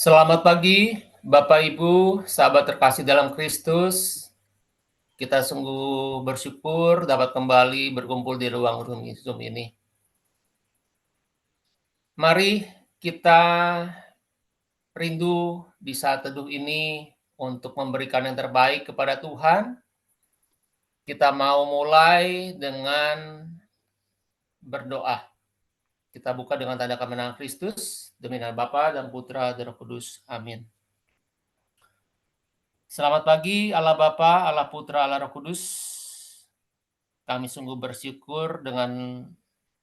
Selamat pagi, Bapak Ibu, sahabat terkasih dalam Kristus. Kita sungguh bersyukur dapat kembali berkumpul di ruang Zoom ini. Mari kita rindu di saat teduh ini untuk memberikan yang terbaik kepada Tuhan. Kita mau mulai dengan berdoa. Kita buka dengan tanda kemenangan Kristus, demi nama Bapa dan Putra dan Roh Kudus. Amin. Selamat pagi, Allah Bapa, Allah Putra, Allah Roh Kudus. Kami sungguh bersyukur dengan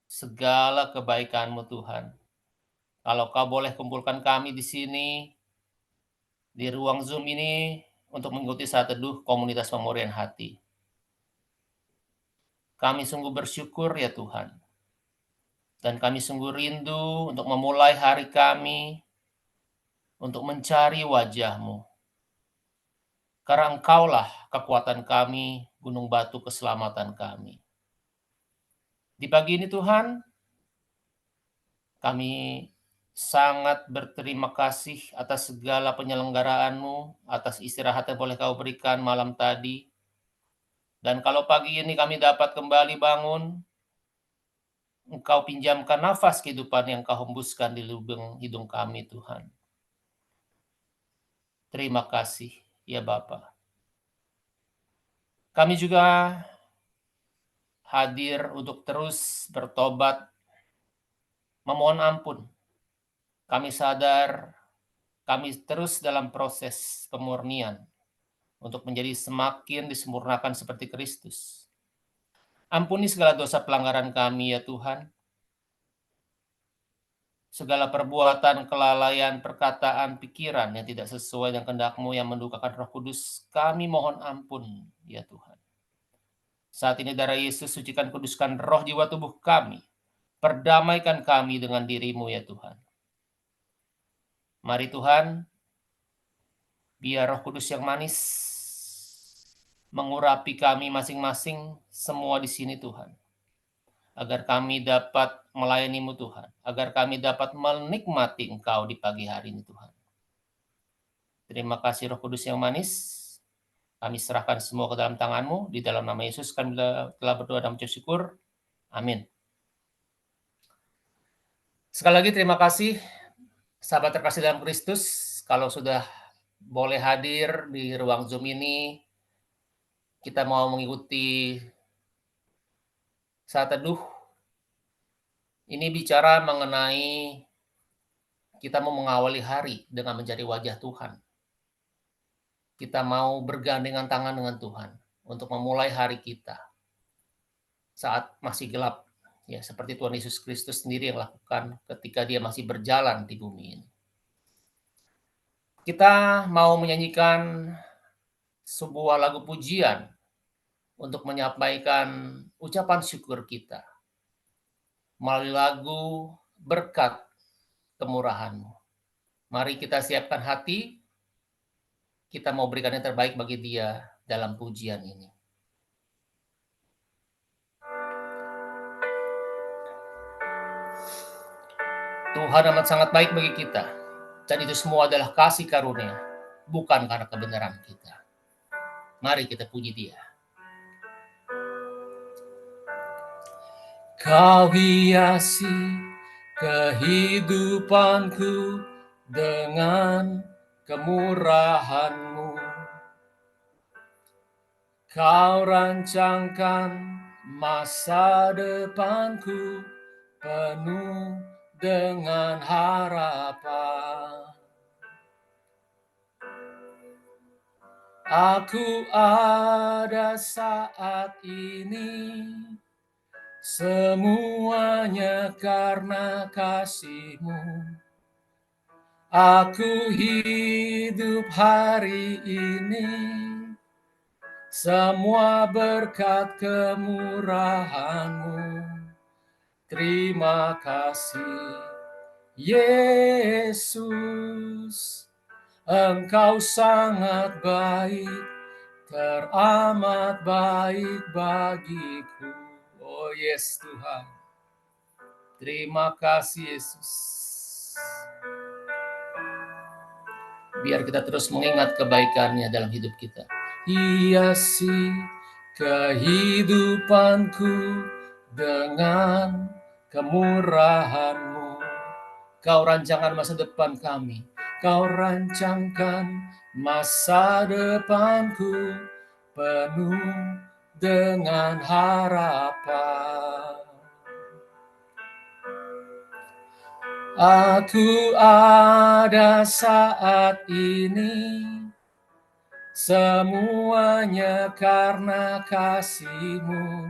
segala kebaikan-Mu Tuhan. Kalau Kau boleh kumpulkan kami di sini, di ruang Zoom ini, untuk mengikuti saat teduh komunitas pemurian hati. Kami sungguh bersyukur ya Tuhan. Dan kami sungguh rindu untuk memulai hari kami, untuk mencari wajah-Mu. Karena Engkaulah kekuatan kami, gunung batu keselamatan kami. Di pagi ini Tuhan, kami sangat berterima kasih atas segala penyelenggaraan-Mu, atas istirahat yang boleh Kau berikan malam tadi. Dan kalau pagi ini kami dapat kembali bangun, Engkau pinjamkan nafas kehidupan yang Kau hembuskan di lubang hidung kami, Tuhan. Terima kasih, ya Bapa. Kami juga hadir untuk terus bertobat, memohon ampun. Kami sadar kami terus dalam proses pemurnian untuk menjadi semakin disempurnakan seperti Kristus. Ampuni segala dosa pelanggaran kami ya Tuhan. Segala perbuatan, kelalaian, perkataan, pikiran yang tidak sesuai dengan kehendak-Mu yang mendukakan Roh Kudus, kami mohon ampun ya Tuhan. Saat ini darah Yesus sucikan kuduskan roh jiwa tubuh kami. Perdamaikan kami dengan diri-Mu ya Tuhan. Mari Tuhan, biar Roh Kudus yang manis mengurapi kami masing-masing semua di sini Tuhan. Agar kami dapat melayani-Mu Tuhan. Agar kami dapat menikmati Engkau di pagi hari ini Tuhan. Terima kasih Roh Kudus yang manis. Kami serahkan semua ke dalam tangan-Mu. Di dalam nama Yesus kami telah berdoa dan mengucap syukur. Amin. Sekali lagi terima kasih sahabat terkasih dalam Kristus. Kalau sudah boleh hadir di ruang Zoom ini, kita mau mengikuti saat teduh. Ini bicara mengenai kita mau mengawali hari dengan mencari wajah Tuhan. Kita mau bergandengan tangan dengan Tuhan untuk memulai hari kita saat masih gelap. Ya, seperti Tuhan Yesus Kristus sendiri yang lakukan ketika Dia masih berjalan di bumi ini. Kita mau menyanyikan sebuah lagu pujian untuk menyampaikan ucapan syukur kita melalui lagu Berkat Kemurahan-Mu. Mari kita siapkan hati, kita mau berikan yang terbaik bagi Dia dalam pujian ini. Tuhan amat sangat baik bagi kita, dan itu semua adalah kasih karunia, bukan karena kebenaran kita. Mari kita puji Dia. Kau hiasi kehidupanku dengan kemurahan-Mu. Kau rancangkan masa depanku penuh dengan harapan. Aku ada saat ini, semuanya karena kasih-Mu. Aku hidup hari ini, semua berkat kemurahan-Mu. Terima kasih, Yesus. Engkau sangat baik, teramat baik bagiku. Oh yes Tuhan. Terima kasih Yesus. Biar kita terus mengingat kebaikan-Nya dalam hidup kita. Hiasi kehidupanku dengan kemurahan-Mu. Kau rancangkan masa depan kami. Kau rancangkan masa depanku penuh dengan harapan. Aku ada saat ini, semuanya karena kasih-Mu.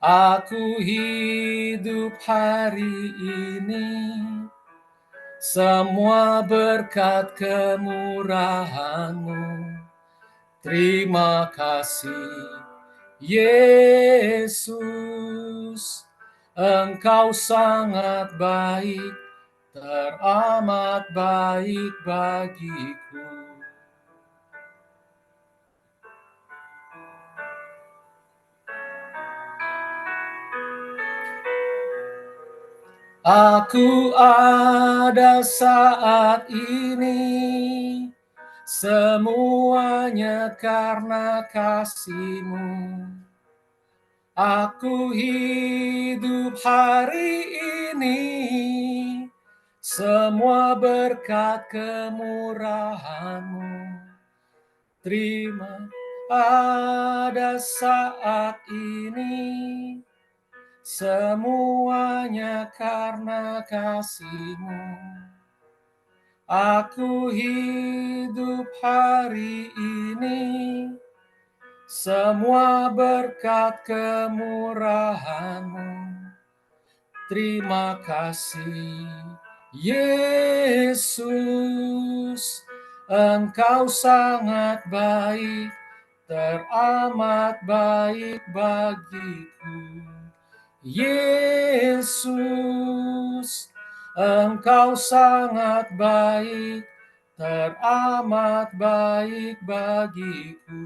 Aku hidup hari ini, semua berkat kemurahan-Mu. Terima kasih, Yesus. Engkau sangat baik, teramat baik bagiku. Aku ada saat ini, semuanya karena kasih-Mu. Aku hidup hari ini, semua berkat kemurahan-Mu. Terima ada saat ini, semuanya karena kasih-Mu. Aku hidup hari ini, semua berkat kemurahan-Mu. Terima kasih, Yesus. Engkau sangat baik, teramat baik bagiku. Yesus, Engkau sangat baik, teramat baik bagiku.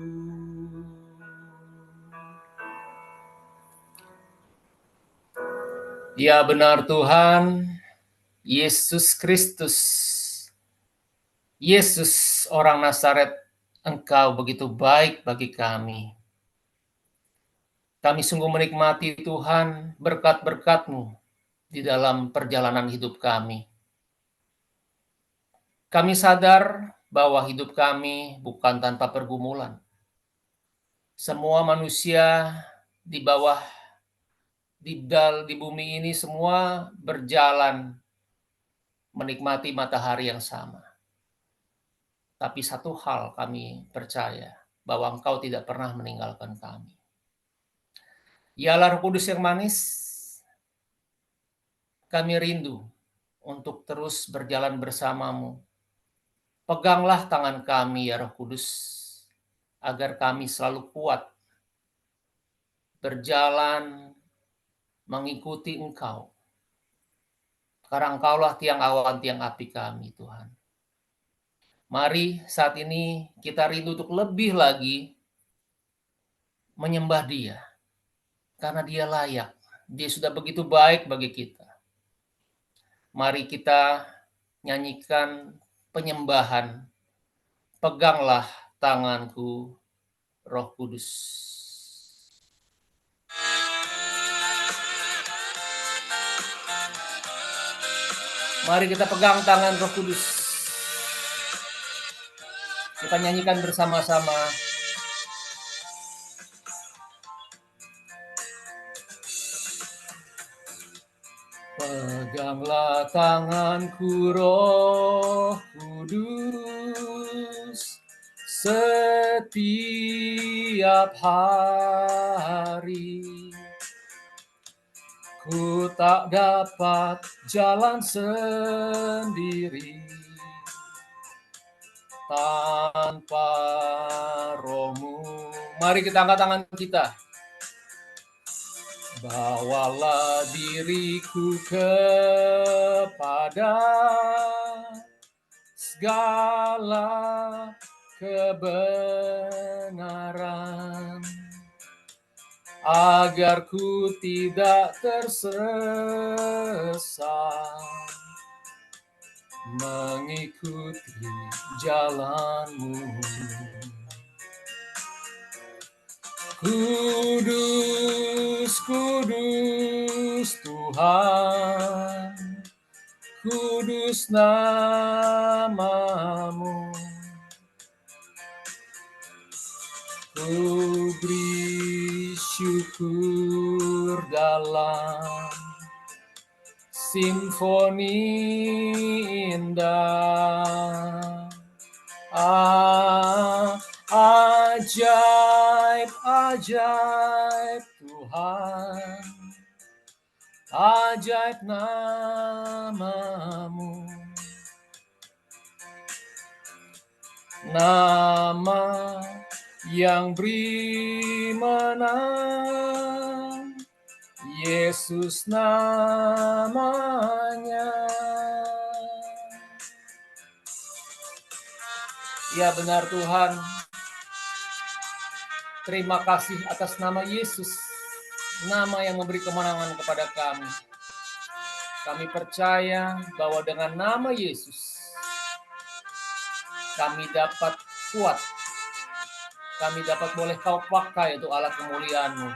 Ya benar Tuhan, Yesus Kristus, Yesus orang Nazaret, Engkau begitu baik bagi kami. Kami sungguh menikmati Tuhan berkat-berkat-Mu di dalam perjalanan hidup kami. Kami sadar bahwa hidup kami bukan tanpa pergumulan. Semua manusia di bawah di bumi ini semua berjalan menikmati matahari yang sama. Tapi satu hal kami percaya, bahwa Engkau tidak pernah meninggalkan kami. Ya Allah Roh Kudus yang manis, kami rindu untuk terus berjalan bersama-Mu. Peganglah tangan kami ya Roh Kudus, agar kami selalu kuat berjalan mengikuti Engkau. Karena Engkaulah tiang awan, tiang api kami Tuhan. Mari saat ini kita rindu untuk lebih lagi menyembah Dia. Karena Dia layak. Dia sudah begitu baik bagi kita. Mari kita nyanyikan penyembahan. Peganglah tanganku, Roh Kudus. Mari kita pegang tangan Roh Kudus. Kita nyanyikan bersama-sama. Peganglah tanganku Roh Kudus setiap hari. Ku tak dapat jalan sendiri tanpa Roh-Mu. Mari kita angkat tangan kita. Bawalah diriku kepada segala kebenaran, agar ku tidak tersesat mengikuti jalan-Mu. Kudus, kudus Tuhan, kudus nama-Mu. Ku beri syukur dalam simfoni indah. Ajaib, ajaib Tuhan, ajaib nama-Mu. Nama yang beri menang, Yesus namanya. Ya benar Tuhan, terima kasih atas nama Yesus, nama yang memberi kemenangan kepada kami. Kami percaya bahwa dengan nama Yesus, kami dapat kuat, kami dapat boleh Kau pakai untuk alat kemuliaan-Mu.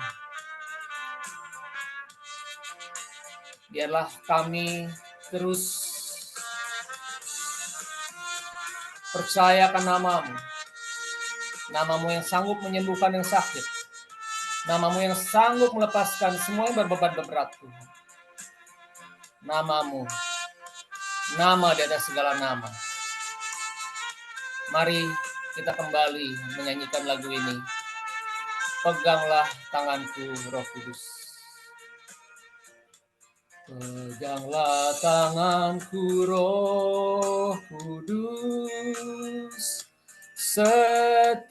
Biarlah kami terus percayakan nama-Mu, nama-Mu yang sanggup menyembuhkan yang sakit, nama-Mu yang sanggup melepaskan semua yang berbeban berat, Tuhan. Nama-Mu, nama di atas segala nama. Mari kita kembali menyanyikan lagu ini. Peganglah tanganku, Roh Kudus. Peganglah tanganku, Roh Kudus, setiap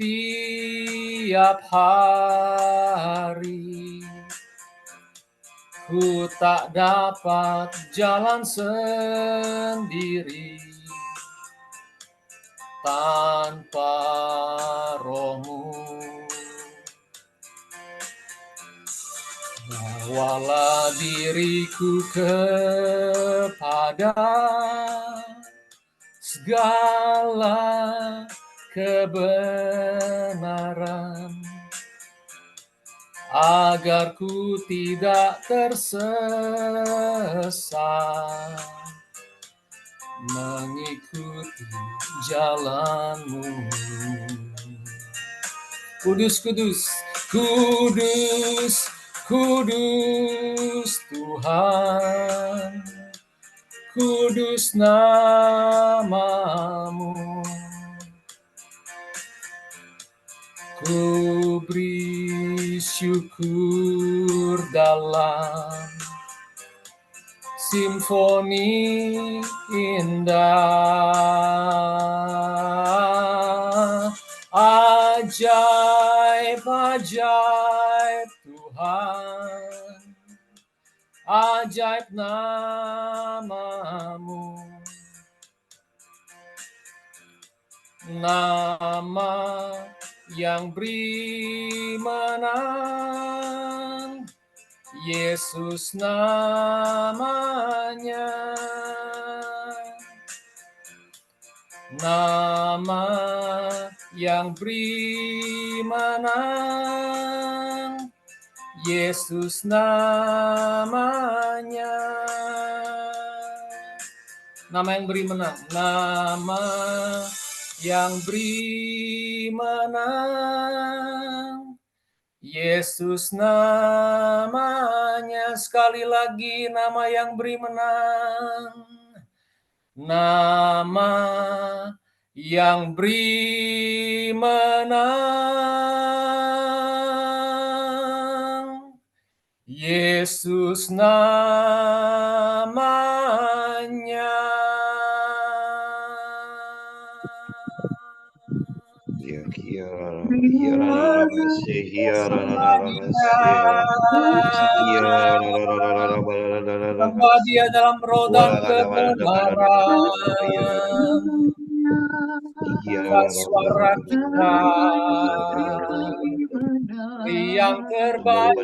hari. Ku tak dapat jalan sendiri tanpa Roh-Mu. Bawalah diriku kepada segala kebenaran, agar ku tidak tersesat, mengikuti jalan-Mu. Kudus, kudus, kudus, kudus Tuhan, kudus nama-Mu. Ku beri syukur dalam simfoni indah. Ajaib, ajaib Tuhan, ajaib nama-Mu. Nama yang beri menang, Yesus namanya. Nama yang beri menang, Yesus namanya. Nama yang beri menang, nama yang beri menang, Yesus namanya. Sekali lagi, nama yang beri menang, nama yang beri menang, Yesus namanya. Sembah Dia dalam roh dan kebenaran. Angkat suara kita yang terbaik.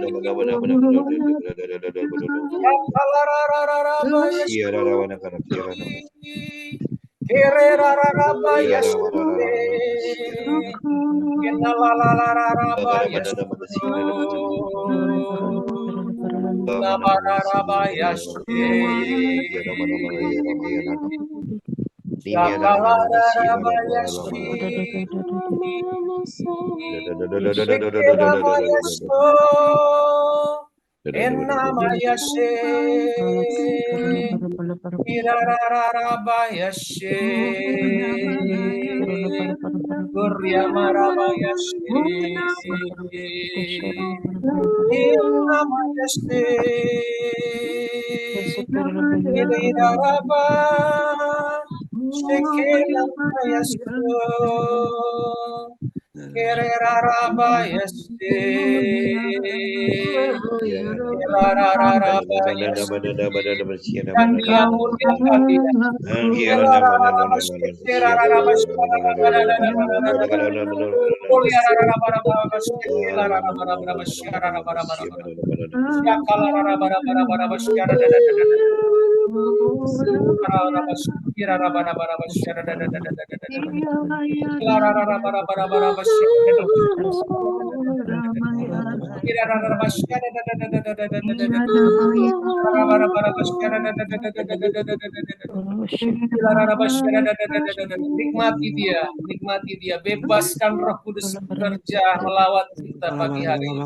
Nikmati dia, bebaskan Roh Kudus bekerja melawat kita pagi hari ini.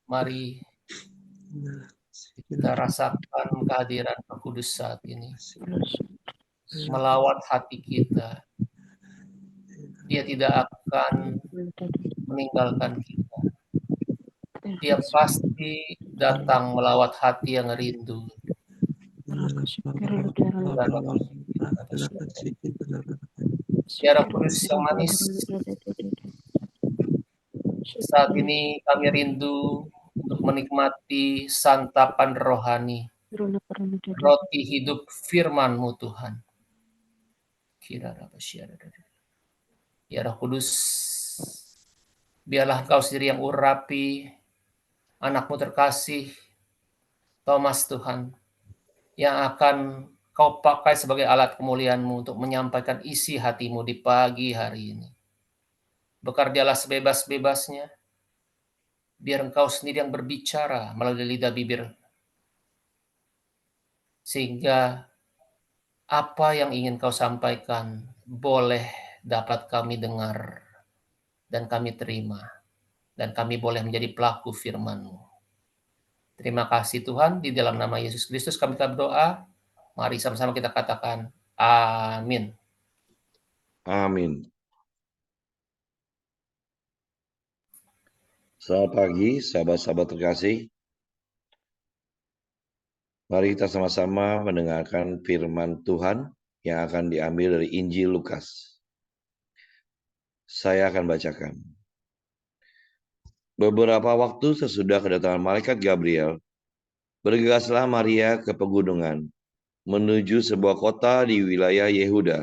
Mari kita rasakan kehadiran Roh Kudus saat ini melawat hati kita. Dia tidak akan meninggalkan kita. Dia pasti datang melawat hati yang rindu. Ya Roh Kudus yang manis, saat ini kami rindu untuk menikmati santapan rohani, roti hidup firman-Mu Tuhan. Ya Roh Kudus, biarlah Engkau sendiri yang urapi anak-Mu terkasih, Thomas Tuhan, yang akan Kau pakai sebagai alat kemuliaan-Mu untuk menyampaikan isi hati-Mu di pagi hari ini. Bekerjalah sebebas-bebasnya, biar Engkau sendiri yang berbicara melalui lidah bibir, sehingga apa yang ingin Kau sampaikan boleh dapat kami dengar dan kami terima, dan kami boleh menjadi pelaku firman-Mu. Terima kasih Tuhan, di dalam nama Yesus Kristus kami berdoa. Mari sama-sama kita katakan amin. Amin. Selamat pagi, sahabat-sahabat terkasih. Mari kita sama-sama mendengarkan firman Tuhan yang akan diambil dari Injil Lukas. Saya akan bacakan. Beberapa waktu sesudah kedatangan malaikat Gabriel, bergegaslah Maria ke pegunungan, menuju sebuah kota di wilayah Yehuda.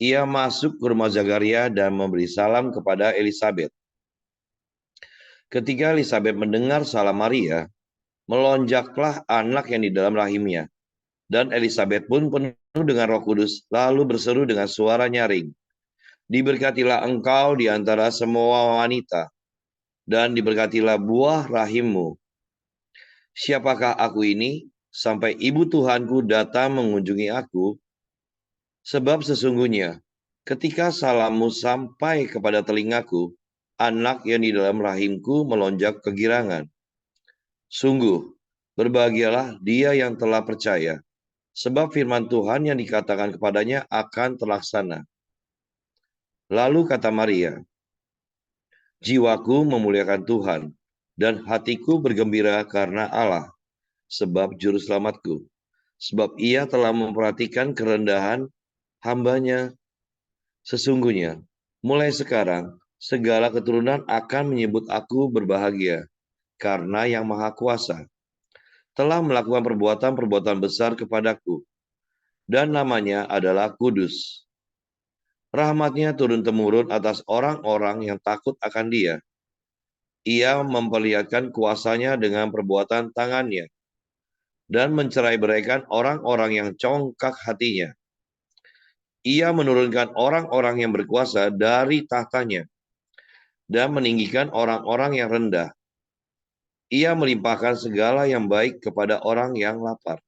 Ia masuk ke rumah Zakaria dan memberi salam kepada Elisabet. Ketika Elisabet mendengar salam Maria, melonjaklah anak yang di dalam rahimnya. Dan Elisabet pun penuh dengan Roh Kudus, lalu berseru dengan suara nyaring, "Diberkatilah engkau di antara semua wanita, dan diberkatilah buah rahimmu. Siapakah aku ini, sampai ibu Tuhanku datang mengunjungi aku? Sebab sesungguhnya, ketika salammu sampai kepada telingaku, anak yang di dalam rahimku melonjak kegirangan. Sungguh, berbahagialah dia yang telah percaya, sebab firman Tuhan yang dikatakan kepadanya akan terlaksana. Lalu kata Maria, jiwaku memuliakan Tuhan, dan hatiku bergembira karena Allah, sebab juru selamatku. Sebab ia telah memperhatikan kerendahan hambanya. Sesungguhnya, mulai sekarang, segala keturunan akan menyebut aku berbahagia, karena yang Maha Kuasa telah melakukan perbuatan-perbuatan besar kepadaku, dan namanya adalah Kudus. Rahmatnya turun-temurun atas orang-orang yang takut akan dia. Ia memperlihatkan kuasanya dengan perbuatan tangannya, dan mencerai-beraikan orang-orang yang congkak hatinya. Ia menurunkan orang-orang yang berkuasa dari tahtanya, dan meninggikan orang-orang yang rendah. Ia melimpahkan segala yang baik kepada orang yang lapar,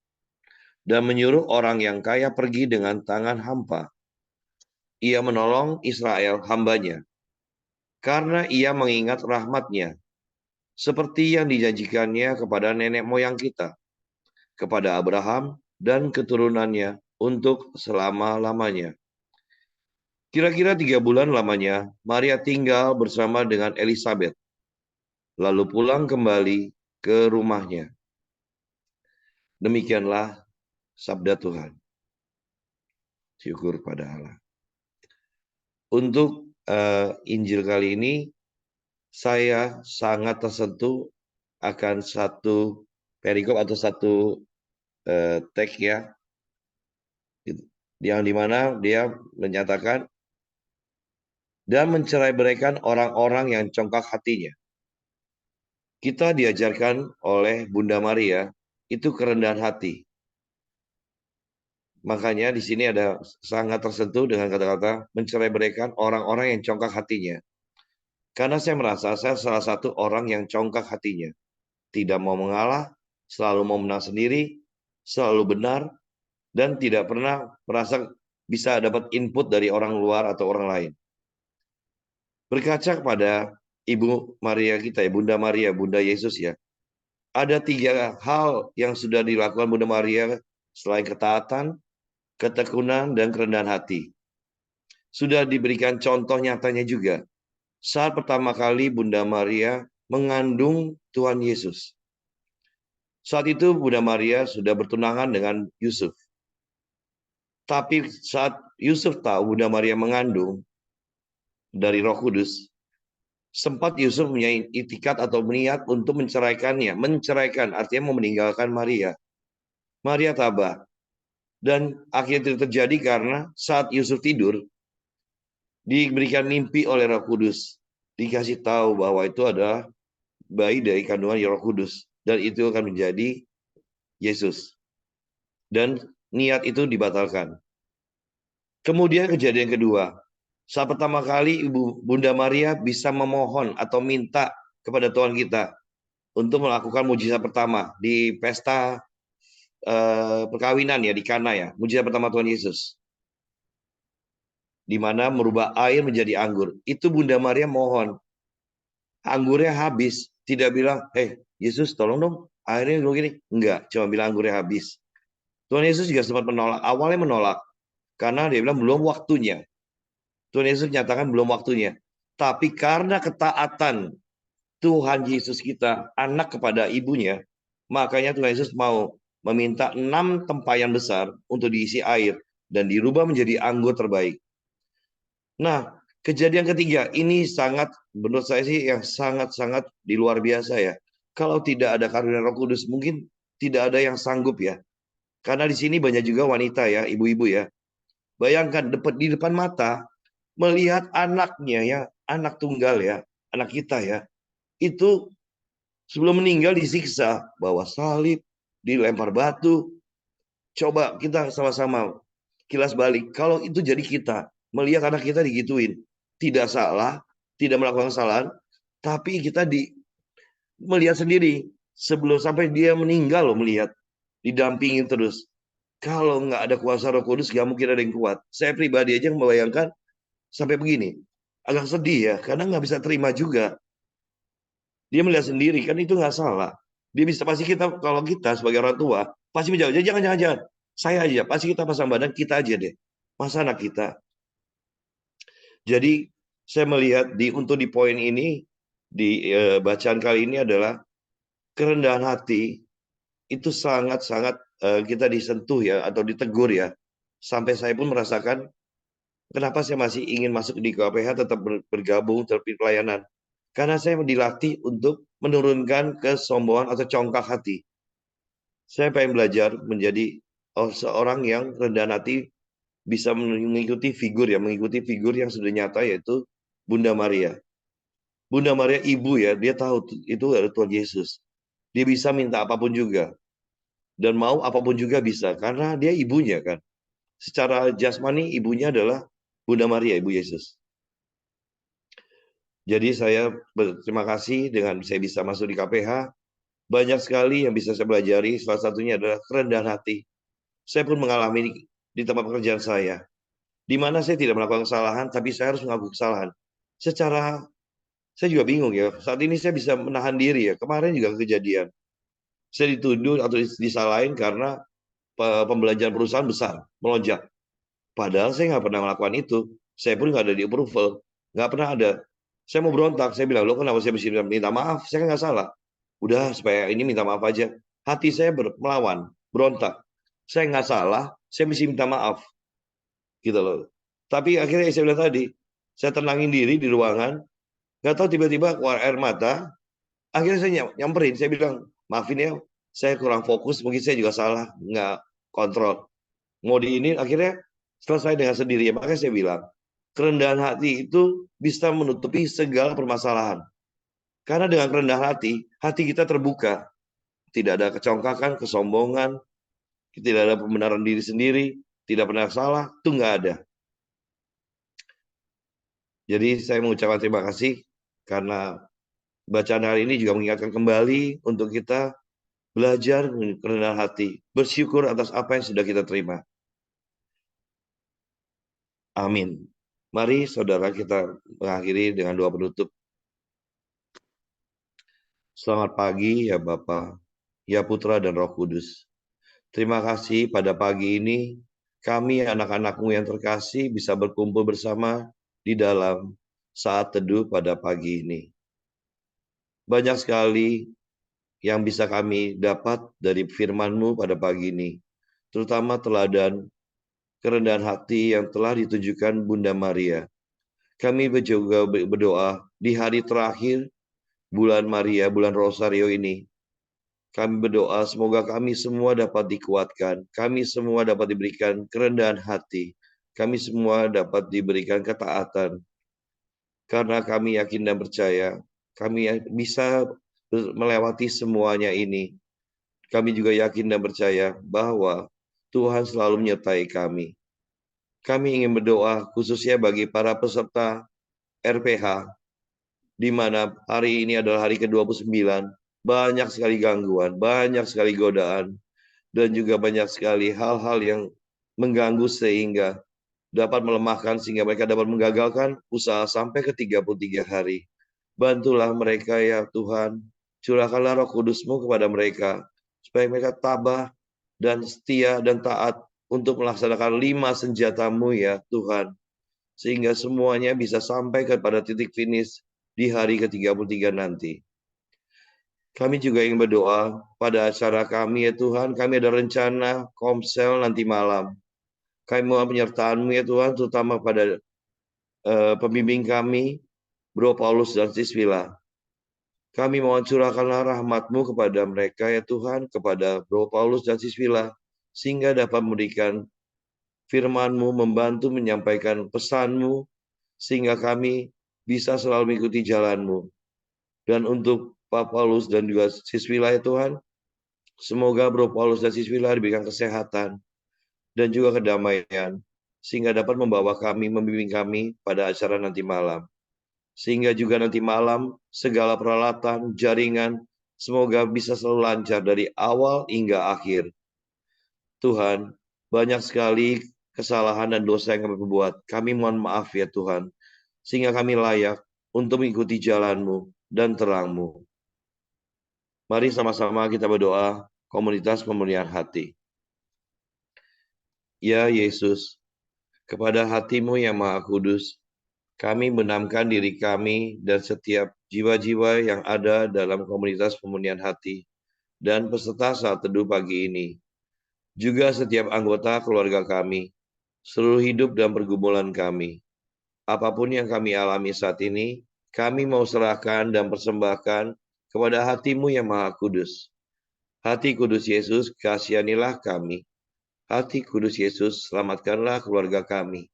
dan menyuruh orang yang kaya pergi dengan tangan hampa. Ia menolong Israel hambanya, karena ia mengingat rahmatnya, seperti yang dijanjikannya kepada nenek moyang kita, kepada Abraham dan keturunannya untuk selama-lamanya. Kira-kira 3 bulan lamanya, Maria tinggal bersama dengan Elisabet, lalu pulang kembali ke rumahnya. Demikianlah sabda Tuhan. Syukur pada Allah. Untuk Injil kali ini, saya sangat tersentuh akan satu perikop atau satu teks ya, yang dimana dia menyatakan dan mencerai-beraikan orang-orang yang congkak hatinya. Kita diajarkan oleh Bunda Maria itu kerendahan hati. Makanya di sini ada sangat tersentuh dengan kata-kata mencerai-beraikan orang-orang yang congkak hatinya. Karena saya merasa saya salah satu orang yang congkak hatinya. Tidak mau mengalah, selalu mau menang sendiri, selalu benar, dan tidak pernah merasa bisa dapat input dari orang luar atau orang lain. Berkaca kepada Ibu Maria kita ya, Bunda Maria, Bunda Yesus ya. Ada 3 hal yang sudah dilakukan Bunda Maria selain ketaatan, ketekunan, dan kerendahan hati. Sudah diberikan contoh nyatanya juga. Saat pertama kali Bunda Maria mengandung Tuhan Yesus. Saat itu Bunda Maria sudah bertunangan dengan Yusuf. Tapi saat Yusuf tahu Bunda Maria mengandung dari Roh Kudus, sempat Yusuf punya itikat atau niat untuk menceraikannya. Menceraikan artinya mau meninggalkan Maria. Maria tabah. Dan akhirnya itu terjadi karena saat Yusuf tidur, diberikan mimpi oleh Roh Kudus. Dikasih tahu bahwa itu adalah bayi dari kandungan Roh Kudus. Dan itu akan menjadi Yesus. Dan niat itu dibatalkan. Kemudian kejadian kedua. Saat pertama kali Ibu Bunda Maria bisa memohon atau minta kepada Tuhan kita untuk melakukan mujizat pertama di pesta perkawinan ya di Kana ya, mujizat pertama Tuhan Yesus, di mana merubah air menjadi anggur. Itu Bunda Maria mohon, anggurnya habis, tidak bilang, Yesus tolong dong, airnya begini. Enggak, cuma bilang anggurnya habis. Tuhan Yesus juga sempat menolak, awalnya menolak, karena dia bilang belum waktunya. Tuhan Yesus nyatakan belum waktunya. Tapi karena ketaatan Tuhan Yesus kita, anak kepada ibunya, makanya Tuhan Yesus mau meminta 6 tempayan besar untuk diisi air dan dirubah menjadi anggur terbaik. Nah, kejadian ketiga ini sangat, menurut saya sih yang sangat-sangat di luar biasa ya. Kalau tidak ada karunia Roh Kudus, mungkin tidak ada yang sanggup ya. Karena di sini banyak juga wanita ya, ibu-ibu ya. Bayangkan di depan mata melihat anaknya ya, anak tunggal ya, anak kita ya, itu sebelum meninggal disiksa, bawa salib, dilempar batu. Coba kita sama-sama kilas balik, kalau itu jadi kita, melihat anak kita digituin, tidak salah, tidak melakukan kesalahan, tapi kita melihat sendiri, sebelum sampai dia meninggal loh melihat, didampingin terus. Kalau nggak ada kuasa Roh Kudus, nggak mungkin ada yang kuat. Saya pribadi aja membayangkan sampai begini. agak sedih ya, karena nggak bisa terima juga. Dia melihat sendiri, kan itu nggak salah. Dia bisa, pasti kita, kalau kita sebagai orang tua, pasti menjawab, jangan, jangan, jangan. Saya aja, pasti kita pasang badan, kita aja deh. Masa anak kita. Jadi saya melihat untuk di poin ini, di bacaan kali ini adalah kerendahan hati itu sangat-sangat kita disentuh ya, atau ditegur ya. Sampai saya pun merasakan kenapa saya masih ingin masuk di KPH, tetap bergabung, tetap pelayanan. Karena saya dilatih untuk menurunkan kesombongan atau congkak hati. Saya pengen belajar menjadi seorang yang rendah hati, bisa mengikuti figur ya, mengikuti figur yang sudah nyata, yaitu Bunda Maria. Bunda Maria ibu ya, dia tahu itu adalah Tuhan Yesus. Dia bisa minta apapun juga. Dan mau apapun juga bisa, karena dia ibunya kan. Secara jasmani ibunya adalah Bunda Maria, Ibu Yesus. Jadi saya berterima kasih dengan saya bisa masuk di KPH. Banyak sekali yang bisa saya pelajari, salah satunya adalah kerendahan hati. Saya pun mengalami di tempat pekerjaan saya, di mana saya tidak melakukan kesalahan, tapi saya harus mengakui kesalahan. Secara, saya juga bingung ya, saat ini saya bisa menahan diri ya, kemarin juga kejadian. Saya dituduh atau disalahin karena pembelanjaan perusahaan besar, melonjak. Padahal saya nggak pernah melakukan itu. Saya pun nggak ada di approval. Nggak pernah ada. Saya mau berontak. Saya bilang, lo kenapa saya mesti minta maaf? Saya kan nggak salah. Udah, supaya ini minta maaf aja. Hati saya melawan, berontak. Saya nggak salah, saya mesti minta maaf. Gitu loh. Tapi akhirnya saya bilang tadi, saya tenangin diri di ruangan. Nggak tahu tiba-tiba keluar air mata. Akhirnya saya nyamperin. Saya bilang, maafin ya, saya kurang fokus. Mungkin saya juga salah. Nggak kontrol. Mau di ini, akhirnya selesai dengan sendiri. Makanya saya bilang, kerendahan hati itu bisa menutupi segala permasalahan. Karena dengan kerendahan hati kita terbuka. Tidak ada kecongkakan, kesombongan, tidak ada pembenaran diri sendiri, tidak pernah salah, itu nggak ada. Jadi saya mengucapkan terima kasih karena bacaan hari ini juga mengingatkan kembali untuk kita belajar kerendahan hati, bersyukur atas apa yang sudah kita terima. Amin. Mari saudara kita mengakhiri dengan doa penutup. Selamat pagi ya Bapa, ya Putra dan Roh Kudus. Terima kasih pada pagi ini kami anak-anak-Mu yang terkasih bisa berkumpul bersama di dalam saat teduh pada pagi ini. Banyak sekali yang bisa kami dapat dari firman-Mu pada pagi ini, terutama teladan kerendahan hati yang telah ditunjukkan Bunda Maria. Kami juga berdoa di hari terakhir bulan Maria, bulan Rosario ini. Kami berdoa semoga kami semua dapat dikuatkan, kami semua dapat diberikan kerendahan hati, kami semua dapat diberikan ketaatan. Karena kami yakin dan percaya, kami bisa melewati semuanya ini. Kami juga yakin dan percaya bahwa Tuhan selalu menyertai kami. Kami ingin berdoa khususnya bagi para peserta RPH, di mana hari ini adalah hari ke-29, banyak sekali gangguan, banyak sekali godaan, dan juga banyak sekali hal-hal yang mengganggu sehingga dapat melemahkan, sehingga mereka dapat menggagalkan usaha sampai ke 33 hari. Bantulah mereka ya Tuhan, curahkanlah Roh Kudus-Mu kepada mereka, supaya mereka tabah dan setia dan taat untuk melaksanakan 5 senjata-Mu ya Tuhan, sehingga semuanya bisa sampai kepada titik finish di hari ke-33 nanti. Kami juga ingin berdoa pada acara kami ya Tuhan, kami ada rencana komsel nanti malam. Kami mohon penyertaan-Mu ya Tuhan, terutama pada pembimbing kami, Bro Paulus dan Siswila. Kami mohon curahkanlah rahmat-Mu kepada mereka ya Tuhan, kepada Bro Paulus dan Siswila, sehingga dapat memberikan firman-Mu, membantu menyampaikan pesan-Mu, sehingga kami bisa selalu mengikuti jalan-Mu. Dan untuk Pak Paulus dan juga Siswila ya Tuhan, semoga Bro Paulus dan Siswila diberikan kesehatan dan juga kedamaian, sehingga dapat membawa kami, membimbing kami pada acara nanti malam. Sehingga juga nanti malam, segala peralatan, jaringan, semoga bisa selalu lancar dari awal hingga akhir. Tuhan, banyak sekali kesalahan dan dosa yang kami perbuat. Kami mohon maaf ya Tuhan. sehingga kami layak untuk mengikuti jalan-Mu dan terang-Mu. Mari sama-sama kita berdoa, komunitas pemulihan hati. Ya Yesus, kepada hati-Mu yang Maha Kudus, kami benamkan diri kami dan setiap jiwa-jiwa yang ada dalam komunitas pemulihan hati dan peserta saat teduh pagi ini. Juga setiap anggota keluarga kami, seluruh hidup dan pergumulan kami. Apapun yang kami alami saat ini, kami mau serahkan dan persembahkan kepada hati-Mu yang Maha Kudus. Hati Kudus Yesus, kasihanilah kami. Hati Kudus Yesus, selamatkanlah keluarga kami.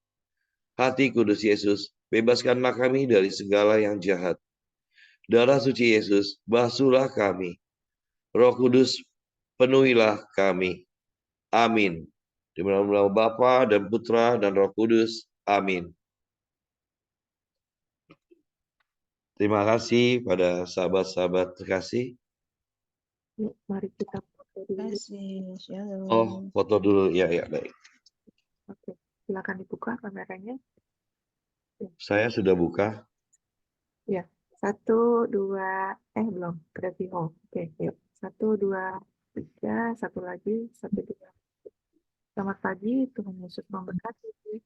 Hati Kudus Yesus, bebaskanlah kami dari segala yang jahat. Darah suci Yesus, basuhlah kami. Roh Kudus, penuhilah kami. Amin. Di nama Bapa dan Putra dan Roh Kudus. Amin. Terima kasih pada sahabat-sahabat terkasih. Yuk, mari kita foto dulu. Kasih, shalom. Oh, foto dulu. Ya, baik. Oke, silakan dibuka kameranya. Saya sudah buka. Ya, 1, 2, belum, Gravio. Oke, yuk. 1, 2, 3, satu lagi, 1, 2. Selamat pagi, Tuhan Yesus memberkati.